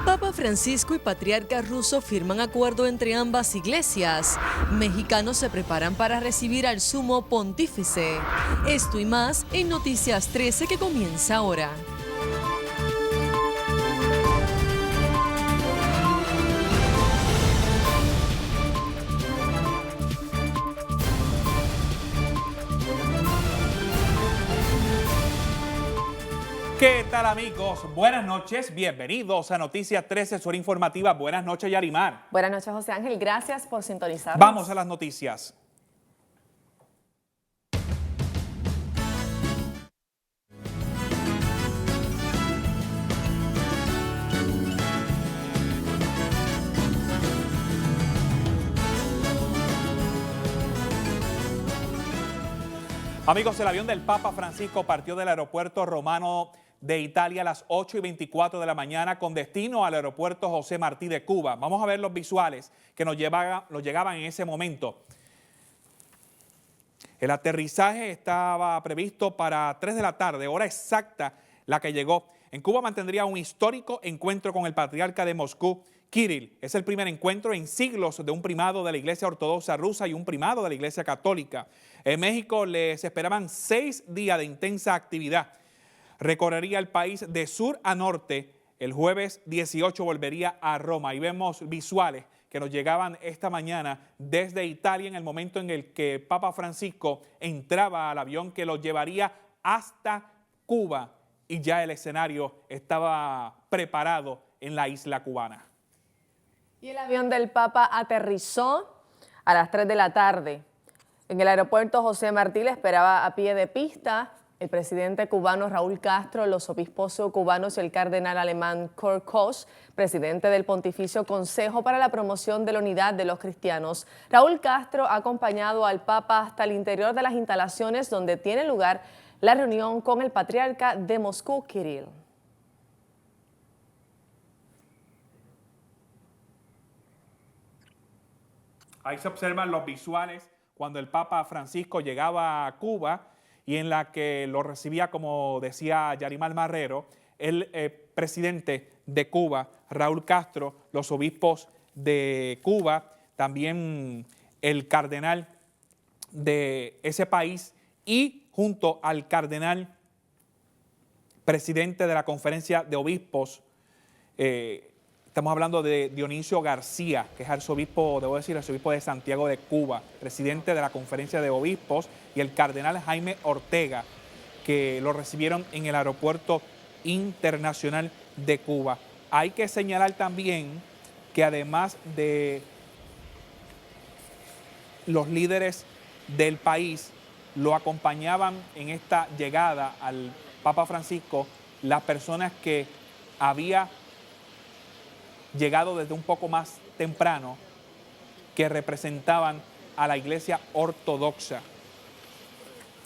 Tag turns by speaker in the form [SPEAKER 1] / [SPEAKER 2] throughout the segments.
[SPEAKER 1] Papa Francisco y Patriarca Ruso firman acuerdo entre ambas iglesias. Mexicanos se preparan para recibir al Sumo Pontífice. Esto y más en Noticias 13 que comienza ahora.
[SPEAKER 2] ¿Qué tal, amigos? Buenas noches, bienvenidos a Noticias 13, su hora informativa. Buenas noches, Yarimar.
[SPEAKER 3] Buenas noches, José Ángel. Gracias por sintonizarnos.
[SPEAKER 2] Vamos a las noticias. Amigos, el avión del Papa Francisco partió del aeropuerto romano de Italia a las 8:24 de la mañana con destino al aeropuerto José Martí de Cuba. Vamos a ver los visuales que nos llegaban en ese momento. El aterrizaje estaba previsto para 3 de la tarde, hora exacta la que llegó. En Cuba mantendría un histórico encuentro con el patriarca de Moscú, Kirill. Es el primer encuentro en siglos de un primado de la Iglesia Ortodoxa rusa y un primado de la Iglesia Católica. En México les esperaban 6 días de intensa actividad. Recorrería el país de sur a norte. El jueves 18 volvería a Roma. Y vemos visuales que nos llegaban esta mañana desde Italia en el momento en el que Papa Francisco entraba al avión que lo llevaría hasta Cuba y ya el escenario estaba preparado en la isla cubana.
[SPEAKER 3] Y el avión del Papa aterrizó a las 3 de la tarde. En el aeropuerto José Martí le esperaba a pie de pista el presidente cubano Raúl Castro, los obispos cubanos y el cardenal alemán Kurt Koch, presidente del Pontificio Consejo para la Promoción de la Unidad de los Cristianos. Raúl Castro ha acompañado al Papa hasta el interior de las instalaciones donde tiene lugar la reunión con el patriarca de Moscú, Kirill.
[SPEAKER 2] Ahí se observan los visuales cuando el Papa Francisco llegaba a Cuba y en la que lo recibía, como decía Yarimar Marrero, el presidente de Cuba, Raúl Castro, los obispos de Cuba, también el cardenal de ese país y junto al cardenal presidente de la Conferencia de Obispos, estamos hablando de Dionisio García, que es arzobispo, debo decir, arzobispo de Santiago de Cuba, presidente de la Conferencia de Obispos, y el cardenal Jaime Ortega, que lo recibieron en el Aeropuerto Internacional de Cuba. Hay que señalar también que además de los líderes del país, lo acompañaban en esta llegada al Papa Francisco las personas que había llegado desde un poco más temprano, que representaban a la Iglesia Ortodoxa.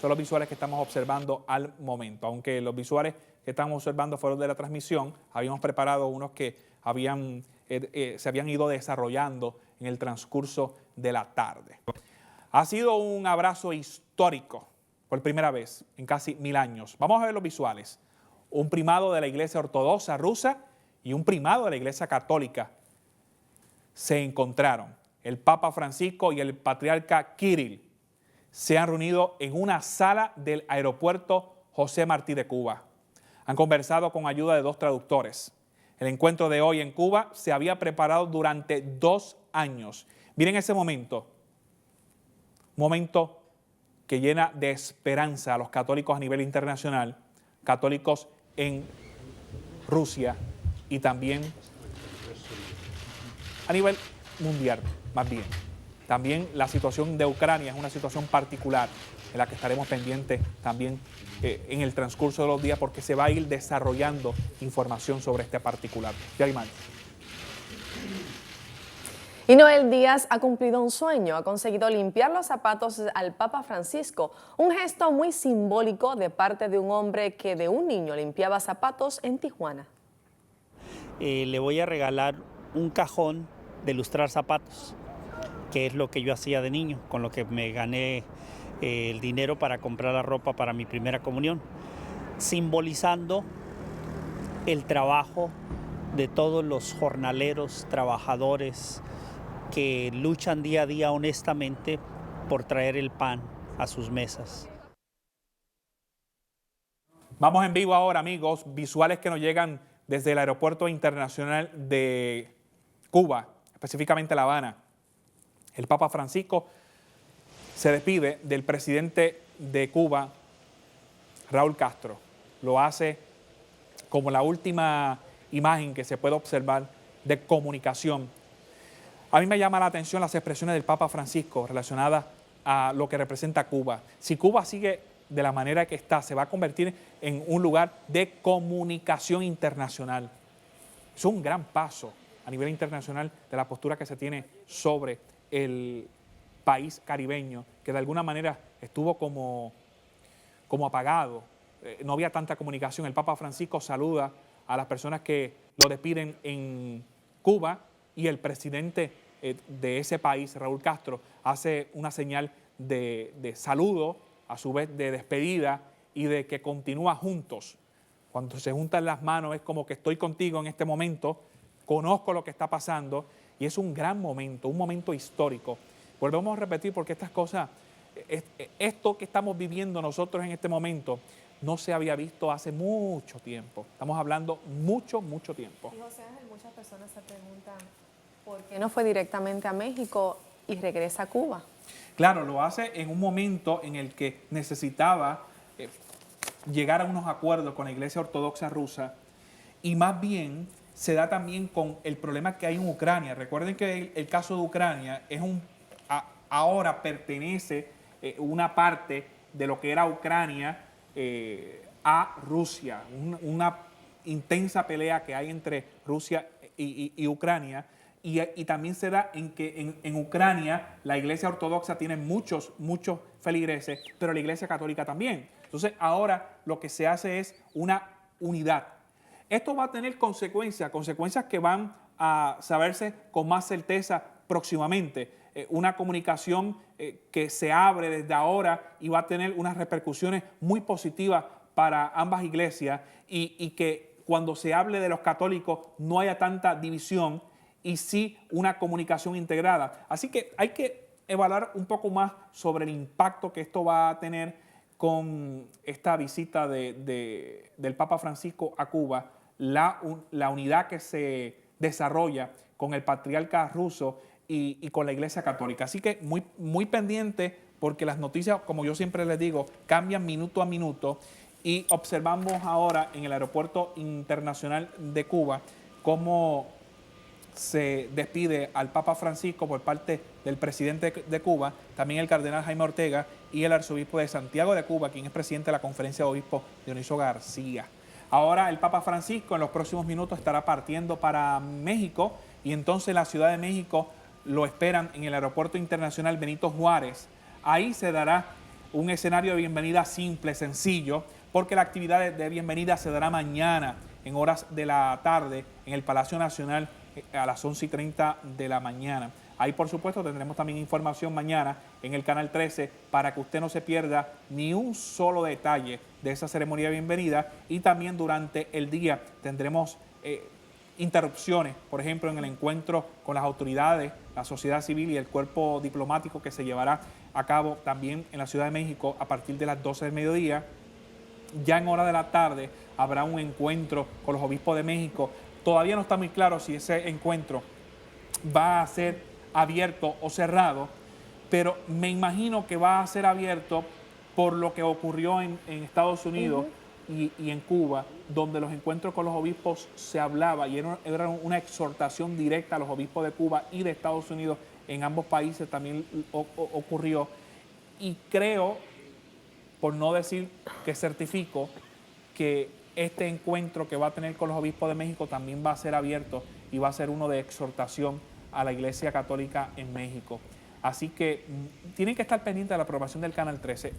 [SPEAKER 2] Son los visuales que estamos observando al momento. Aunque los visuales que estamos observando fueron de la transmisión, habíamos preparado unos que se habían ido desarrollando en el transcurso de la tarde. Ha sido un abrazo histórico por primera vez en casi 1000 años. Vamos a ver los visuales. Un primado de la Iglesia Ortodoxa rusa y un primado de la Iglesia Católica se encontraron. El Papa Francisco y el patriarca Kirill se han reunido en una sala del aeropuerto José Martí de Cuba. Han conversado con ayuda de 2 traductores. El encuentro de hoy en Cuba se había preparado durante 2 años. Miren ese momento. Un momento que llena de esperanza a los católicos a nivel internacional, católicos en Rusia y también a nivel mundial, más bien. También la situación de Ucrania es una situación particular en la que estaremos pendientes también en el transcurso de los días, porque se va a ir desarrollando información sobre este particular. Yarimar.
[SPEAKER 3] Y Noel Díaz ha cumplido un sueño, ha conseguido limpiar los zapatos al Papa Francisco, un gesto muy simbólico de parte de un hombre que de un niño limpiaba zapatos en Tijuana.
[SPEAKER 4] Le voy a regalar un cajón de lustrar zapatos, que es lo que yo hacía de niño, con lo que me gané el dinero para comprar la ropa para mi primera comunión. simbolizando el trabajo de todos los jornaleros, trabajadores que luchan día a día honestamente por traer el pan a sus mesas.
[SPEAKER 2] Vamos en vivo ahora, amigos, visuales que nos llegan desde el Aeropuerto Internacional de Cuba, específicamente La Habana. El Papa Francisco se despide del presidente de Cuba, Raúl Castro. Lo hace como la última imagen que se puede observar de comunicación. A mí me llama la atención las expresiones del Papa Francisco relacionadas a lo que representa Cuba. Si Cuba sigue de la manera que está, se va a convertir en un lugar de comunicación internacional. Es un gran paso a nivel internacional de la postura que se tiene sobre el país caribeño, que de alguna manera estuvo como apagado. No había tanta comunicación. El Papa Francisco saluda a las personas que lo despiden en Cuba y el presidente de ese país, Raúl Castro, hace una señal de saludo, a su vez de despedida y de que continúa juntos. Cuando se juntan las manos es como que estoy contigo en este momento, conozco lo que está pasando y es un gran momento, un momento histórico. Volvemos a repetir porque estas cosas, esto que estamos viviendo nosotros en este momento, no se había visto hace mucho tiempo. Estamos hablando mucho tiempo.
[SPEAKER 3] Y José Ángel, muchas personas se preguntan por qué no fue directamente a México y regresa a Cuba.
[SPEAKER 2] Claro, lo hace en un momento en el que necesitaba llegar a unos acuerdos con la Iglesia Ortodoxa rusa y más bien se da también con el problema que hay en Ucrania. Recuerden que el caso de Ucrania es ahora pertenece una parte de lo que era Ucrania a Rusia, una intensa pelea que hay entre Rusia y Ucrania. Y también se da en que en Ucrania la Iglesia Ortodoxa tiene muchos feligreses, pero la Iglesia Católica también. Entonces ahora lo que se hace es una unidad. Esto va a tener consecuencias que van a saberse con más certeza próximamente. Una comunicación que se abre desde ahora y va a tener unas repercusiones muy positivas para ambas iglesias y que cuando se hable de los católicos no haya tanta división y sí una comunicación integrada. Así que hay que evaluar un poco más sobre el impacto que esto va a tener con esta visita del Papa Francisco a Cuba, la unidad que se desarrolla con el patriarca ruso y con la Iglesia Católica. Así que muy pendiente porque las noticias, como yo siempre les digo, cambian minuto a minuto y observamos ahora en el Aeropuerto Internacional de Cuba cómo se despide al Papa Francisco por parte del presidente de Cuba, también el cardenal Jaime Ortega y el arzobispo de Santiago de Cuba, quien es presidente de la Conferencia de Obispos, Dionisio García. Ahora el Papa Francisco en los próximos minutos estará partiendo para México y entonces en la Ciudad de México lo esperan en el Aeropuerto Internacional Benito Juárez. Ahí se dará un escenario de bienvenida simple, sencillo, porque la actividad de bienvenida se dará mañana en horas de la tarde en el Palacio Nacional a las 11:30 de la mañana. Ahí, por supuesto, tendremos también información mañana en el Canal 13 para que usted no se pierda ni un solo detalle de esa ceremonia de bienvenida y también durante el día tendremos interrupciones, por ejemplo, en el encuentro con las autoridades, la sociedad civil y el cuerpo diplomático que se llevará a cabo también en la Ciudad de México a partir de las 12 del mediodía. Ya en hora de la tarde habrá un encuentro con los obispos de México. Todavía no está muy claro si ese encuentro va a ser abierto o cerrado, pero me imagino que va a ser abierto por lo que ocurrió en Estados Unidos y en Cuba, donde los encuentros con los obispos se hablaba y era una exhortación directa a los obispos de Cuba y de Estados Unidos. En ambos países también ocurrió y creo, por no decir que certifico, que este encuentro que va a tener con los obispos de México también va a ser abierto y va a ser uno de exhortación a la Iglesia Católica en México. Así que tienen que estar pendientes de la aprobación del Canal 13.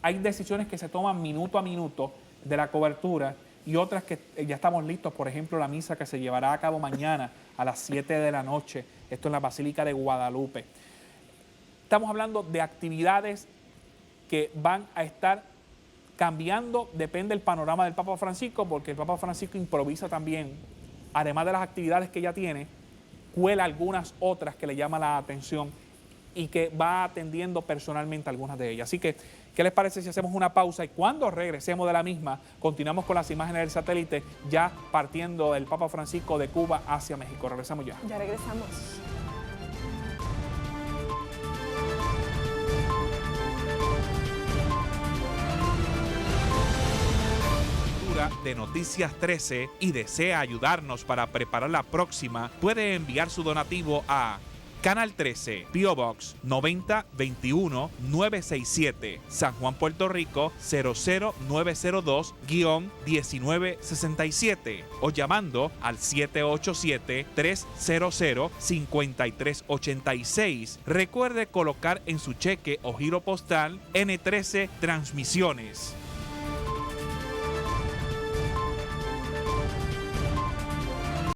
[SPEAKER 2] Hay decisiones que se toman minuto a minuto de la cobertura y otras que ya estamos listos. Por ejemplo, la misa que se llevará a cabo mañana a las 7 de la noche. Esto en la Basílica de Guadalupe. Estamos hablando de actividades que van a estar cambiando, depende del panorama del Papa Francisco, porque el Papa Francisco improvisa también, además de las actividades que ya tiene, cuela algunas otras que le llaman la atención y que va atendiendo personalmente algunas de ellas. Así que, ¿qué les parece si hacemos una pausa y cuando regresemos de la misma, continuamos con las imágenes del satélite, ya partiendo del Papa Francisco de Cuba hacia México? Regresamos ya.
[SPEAKER 3] Ya regresamos.
[SPEAKER 5] De Noticias 13 y desea ayudarnos para preparar la próxima, puede enviar su donativo a Canal 13, P.O. Box 9021 967, San Juan, Puerto Rico 00902-1967 o llamando al 787-300-5386. Recuerde colocar en su cheque o giro postal N13 Transmisiones.